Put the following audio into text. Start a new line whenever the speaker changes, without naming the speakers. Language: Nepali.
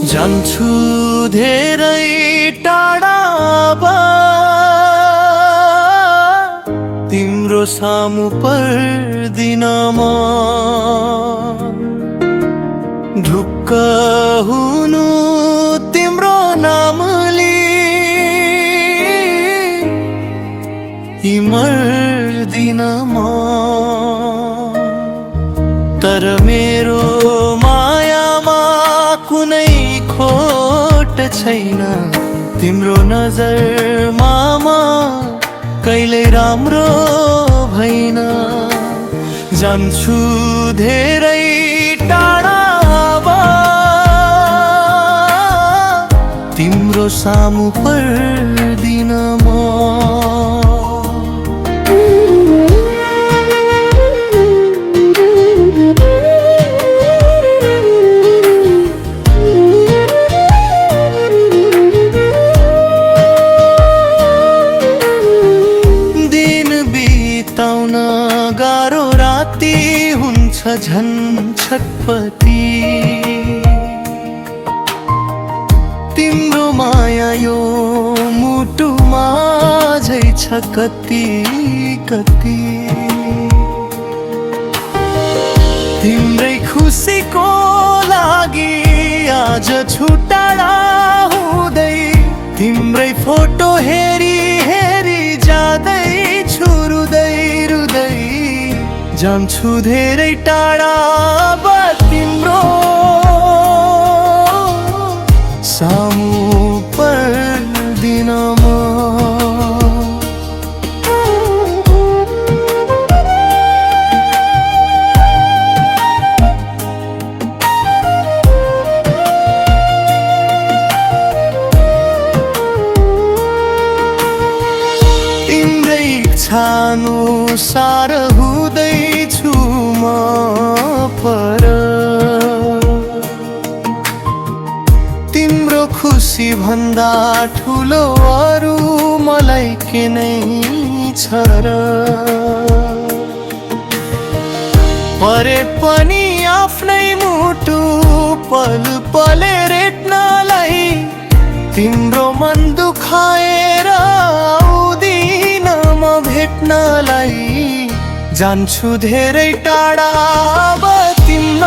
जान्छु धेरै टाढा तिम्रो सामु पर्दिनमा ढुक्क हुनु तिम्रो नामले यी मर्दिनमा तर मेरो मायामा कुनै खोट छैन तिम्रो नजरमा म कहिले राम्रो भइन जान्छु धेरै टाढा तिम्रो सामु पर्दिन म गाह्रो राति हुन्छ झन् छटपटी तिम्रो माया यो मुटुमा झै छ कति कति तिम्रै खुसीको लागि आज छुटाडा हुँदै तिम्रै फोटो हेरी हेरी जाँदै रुँदै रुँदै जान्छु धेरै टाढा तिम्रो सामु पर्दिन म अनुसार हुँदैछु म पर तिम्रो खुसी भन्दा ठुलो अरू मलाई के नै छ र परे पनि आफ्नै मुटु पल पले रेट्नलाई तिम्रो मन दुखाएर भेट्नलाई जान्छु धेरै टाढा तिम्रो